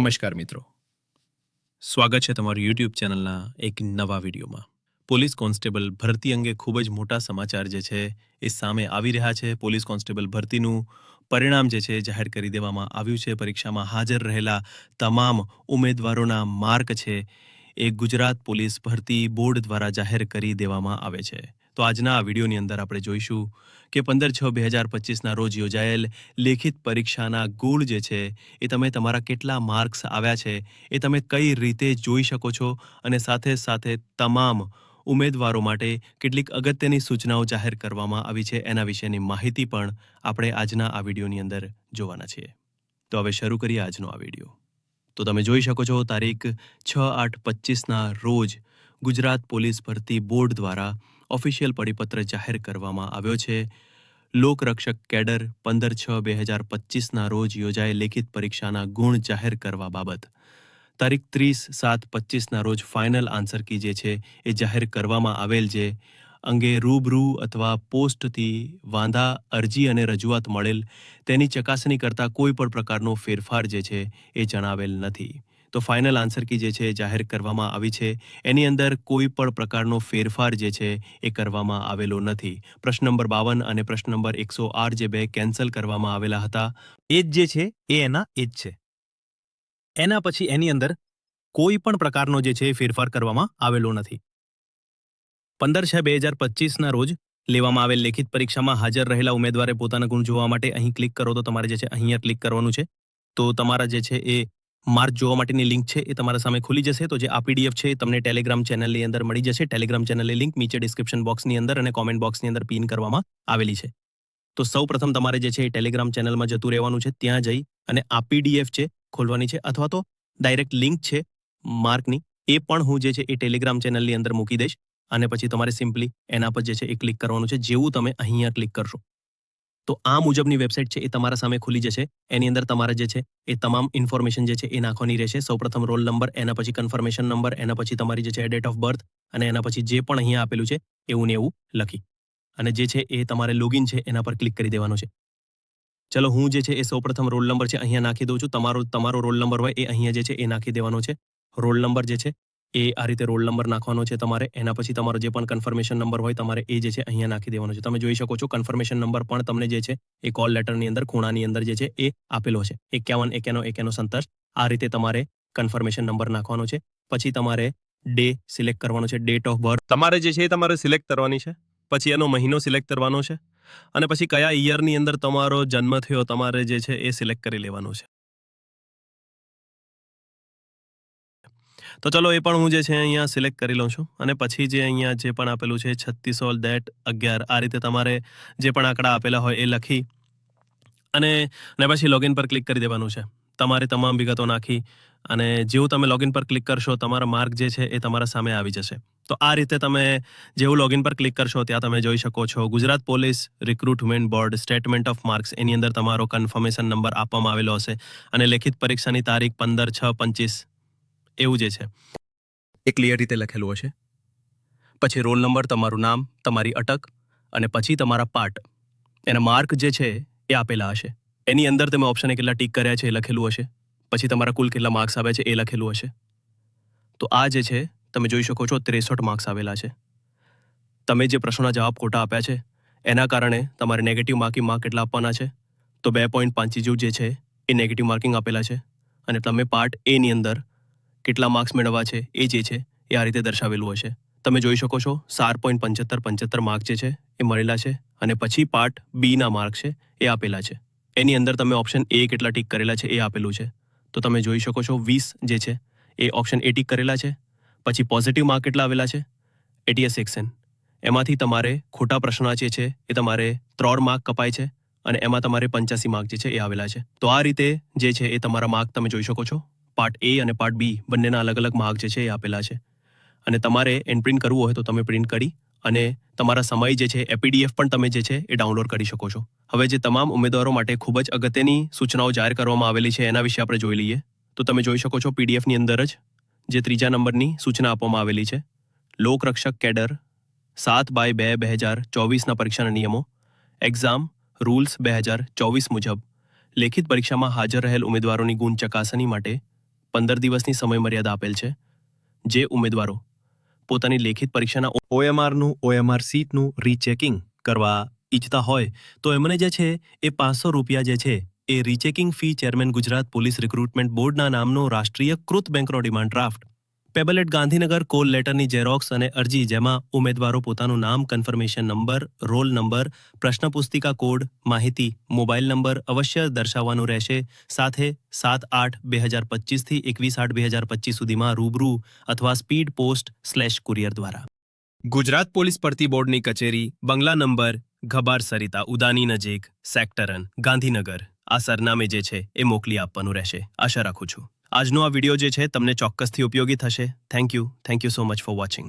નમસ્કાર મિત્રો, સ્વાગત છે તમારું યુટ્યુબ ચેનલના એક નવા વિડીયોમાં। પોલીસ કોન્સ્ટેબલ ભરતી અંગે ખૂબ જ મોટા સમાચાર જે છે એ સામે આવી રહ્યા છે। પોલીસ કોન્સ્ટેબલ ભરતીનું પરિણામ જે છે જાહેર કરી દેવામાં આવ્યું છે। પરીક્ષામાં હાજર રહેલા તમામ ઉમેદવારોના માર્ક છે એ ગુજરાત પોલીસ ભરતી બોર્ડ દ્વારા જાહેર કરી દેવામાં આવે છે। તો આજના આ વિડીયોની અંદર આપણે જોઈશું કે 15/6/2025ના રોજ યોજાયેલ લેખિત પરીક્ષાના ગુણ જે છે એ તમે તમારા કેટલા માર્ક્સ આવ્યા છે એ તમે કઈ રીતે જોઈ શકો છો અને સાથે સાથે તમામ ઉમેદવારો માટે કેટલીક અગત્યની સૂચનાઓ જાહેર કરવામાં આવી છે એના વિશેની માહિતી પણ આપણે આજના આ વિડીયોની અંદર જોવાના છીએ। તો હવે શરૂ કરીએ આજનો આ વિડીયો। તો તમે જોઈ શકો છો તારીખ 6/8/25ના રોજ ગુજરાત પોલીસ ભરતી બોર્ડ દ્વારા ઓફિશિયલ પરિપત્ર જાહેર કરવામાં આવ્યો છે। લોકરક્ષક કેડર 15/6/2025ના રોજ યોજાયેલ લેખિત પરીક્ષાના ગુણ જાહેર કરવા બાબત તારીખ 30/7/25ના રોજ ફાઇનલ આન્સર કી જે છે એ જાહેર કરવામાં આવેલ જે અંગે રૂબરૂ અથવા પોસ્ટથી વાંધા અરજી અને રજૂઆત મળેલ તેની ચકાસણી કરતા કોઈ પણ પ્રકારનો ફેરફાર જે છે એ જણાવેલ નથી। તો ફાઇનલ આન્સર કી જે છે જાહેર કરવામાં આવી છે એની અંદર કોઈ પણ પ્રકારનો ફેરફાર જે છે એ કરવામાં આવેલો નથી। પ્રશ્ન નંબર 52 અને પ્રશ્ન નંબર 108 જે બે કેન્સલ કરવામાં આવેલા હતા એ જ જે છે એ એના એ જ છે। એના પછી એની અંદર કોઈ પણ પ્રકારનો જે છે એ ફેરફાર કરવામાં આવેલો નથી। 15/6/2025ના રોજ લેવામાં આવેલ લેખિત પરીક્ષામાં હાજર રહેલા ઉમેદવારે પોતાના ગુણ જોવા માટે અહીં ક્લિક કરો તો તમારે જે છે અહીંયા ક્લિક કરવાનું છે। તો તમારા જે છે એ માર્ક જોવા માટેની લિંક છે એ તમારા સામે ખુલી જશે। તો જે આ પીડીએફ છે એ તમને ટેલિગ્રામ ચેનલની અંદર મળી જશે। ટેલિગ્રામ ચેનલની લિંક નીચે ડિસ્ક્રિપ્શન બોક્સની અંદર અને કોમેન્ટ બોક્સની અંદર પિન કરવામાં આવેલી છે। તો સૌ પ્રથમ તમારે જે છે એ ટેલિગ્રામ ચેનલમાં જતું રહેવાનું છે। ત્યાં જઈ અને આ પીડીએફ છે ખોલવાની છે અથવા તો ડાયરેક્ટ લિંક છે માર્કની એ પણ હું જે છે એ ટેલિગ્રામ ચેનલની અંદર મૂકી દઈશ અને પછી તમારે સિમ્પલી એના પર જે છે એ ક્લિક કરવાનું છે। જેવું તમે અહીંયા ક્લિક કરશો તો આ મુજબની વેબસાઇટ છે એ તમારા સામે ખુલી જશે। એની અંદર તમારે જે છે એ તમામ ઇન્ફોર્મેશન જે છે એ નાખવાની રહેશે। સૌપ્રથમ રોલ નંબર, એના પછી કન્ફર્મેશન નંબર, એના પછી તમારી જે છે ડેટ ઓફ બર્થ અને એના પછી જે પણ અહીંયા આપેલું છે એવું ને એવું લખી અને જે છે એ તમારે લોગિન છે એના પર ક્લિક કરી દેવાનું છે। ચલો હું જે છે એ સૌપ્રથમ રોલ નંબર છે અહીંયા નાખી દઉં છું। તમારો રોલ નંબર હોય એ અહીંયા જે છે એ નાખી દેવાનો છે। રોલ નંબર જે છે એ આ રીતે રોલ નંબર નાખવાનો છે તમારે। એના પછી તમારો જે પણ કન્ફર્મેશન નંબર હોય તમારે એ જે છે અહીંયા નાખી દેવાનો છે। તમે જોઈ શકો છો કન્ફર્મેશન નંબર પણ તમને જે છે એ કોલ લેટરની અંદર ખૂણાની અંદર જે છે એ આપેલો છે 51 51 51 આ રીતે તમારે કન્ફર્મેશન નંબર નાખવાનો છે। પછી તમારે ડે સિલેક્ટ કરવાનો છે, ડેટ ઓફ બર્થ તમારે જે છે એ તમારે સિલેક્ટ કરવાની છે। પછી એનો મહિનો સિલેક્ટ કરવાનો છે અને પછી કયા યરની અંદર તમારો જન્મ થયો તમારે જે છે એ સિલેક્ટ કરી લેવાનું છે। તો ચલો એ પણ હું જે છે અહીંયા સિલેક્ટ કરી લઉં છું અને પછી જે અહીંયા જે પણ આપેલું છે 36/11 આ રીતે તમારે જે પણ આંકડા આપેલા હોય એ લખી અને પછી લોગિન પર ક્લિક કરી દેવાનું છે। તમારે તમામ વિગતો નાખી અને જેવું તમે લોગિન પર ક્લિક કરશો તમારા માર્ક જે છે એ તમારા સામે આવી જશે। તો આ રીતે તમે જેવું લોગિન પર ક્લિક કરશો ત્યાં તમે જોઈ શકો છો Gujarat police recruitment board statement of marks એની અંદર તમારો કન્ફર્મેશન નંબર આપવામાં આવેલો હશે અને લેખિત પરીક્ષાની તારીખ 15/6/25 એવું જે છે એ ક્લિયર રીતે લખેલું હશે। પછી રોલ નંબર, તમારું નામ, તમારી અટક અને પછી તમારા પાર્ટ એના માર્ક જે છે એ આપેલા હશે। એની અંદર તમે ઓપ્શને કેટલા ટીક કર્યા છે એ લખેલું હશે। પછી તમારા કુલ કેટલા માર્ક્સ આવ્યા છે એ લખેલું હશે। તો આ જે છે તમે જોઈ શકો છો 63 માર્ક્સ આવેલા છે। તમે જે પ્રશ્નોના જવાબ ખોટા આપ્યા છે એના કારણે તમારે નેગેટિવ માર્કિંગ કેટલા આપવાના છે તો 2.5 જે છે એ નેગેટિવ માર્કિંગ આપેલા છે અને તમે પાર્ટ એ ની અંદર કેટલા માર્ક્સ મેળવવા છે એ જે છે એ આ રીતે દર્શાવેલું હશે। તમે જોઈ શકો છો 4.75 માર્ક જે છે એ મળેલા છે અને પછી પાર્ટ બી ના માર્ક છે એ આપેલા છે। એની અંદર તમે ઓપ્શન એ કેટલા ટીક કરેલા છે એ આપેલું છે। તો તમે જોઈ શકો છો 20 જે છે એ ઓપ્શન એ ટીક કરેલા છે। પછી પોઝિટિવ માર્ક કેટલા આવેલા છે 88 સેક્શન એમાંથી તમારે ખોટા પ્રશ્નો જે છે એ તમારે 3 માર્ક કપાય છે અને એમાં તમારે 85 માર્ક જે છે એ આવેલા છે। તો આ રીતે જે છે એ તમારા માર્ક તમે જોઈ શકો છો। પાર્ટ એ અને પાર્ટ બી બંનેના અલગ અલગ માર્ક જે છે એ આપેલા છે અને તમારે પ્રિન્ટ કરવું હોય તો તમે પ્રિન્ટ કરી અને તમારા સમય જે છે એ પીડીએફ પણ તમે જે છે એ ડાઉનલોડ કરી શકો છો। હવે જે તમામ ઉમેદવારો માટે ખૂબ જ અગત્યની સૂચનાઓ જાહેર કરવામાં આવેલી છે એના વિશે આપણે જોઈ લઈએ। તો તમે જોઈ શકો છો પીડીએફની અંદર જ જે 3જા નંબરની સૂચના આપવામાં આવેલી છે લોકરક્ષક કેડર 7/2/2024ના પરીક્ષાના નિયમો એક્ઝામ રૂલ્સ 2024 મુજબ લેખિત પરીક્ષામાં હાજર રહેલ ઉમેદવારોની ગુણ ચકાસણી માટે 15 દિવસની સમયમર્યાદા આપેલ છે. જે ઉમેદવારો પોતાની લેખિત પરીક્ષાના ઓએમઆરનું ઓએમઆર સીટનું રીચેકિંગ કરવા ઈચ્છતા હોય તો એમને જે છે એ 500 રૂપિયા જે છે એ rechecking fee chairman Gujarat police recruitment બોર્ડના નામનો રાષ્ટ્રીયકૃત બેંકનો demand draft, payable Gandhinagar call લેટરની ઝેરોક્સ અને અરજી જેમાં ઉમેદવારો પોતાનું નામ, કન્ફર્મેશન નંબર, રોલ નંબર, પ્રશ્ન પુસ્તિકા કોડ, માહિતી, મોબાઈલ નંબર અવશ્ય દર્શાવવાનું રહેશે. સાથે 7/8/2025 થી 21/8/2025 સુધીમાં રૂબરૂ અથવા સ્પીડ પોસ્ટ/કુરિયર દ્વારા. ગુજરાત પોલીસ ભરતી બોર્ડની કચેરી, બંગલા નંબર ઘબાર સરિતા ઉદાની નજીક, સેક્ટરન, ગાંધીનગર. આ સરનામે જે છે એ મોકલી આપવાનું રહેશે. આશા રાખું છું આજનો આ વિડીયો જે છે તમને ચોક્કસથી ઉપયોગી થશે. Thank you so much for watching.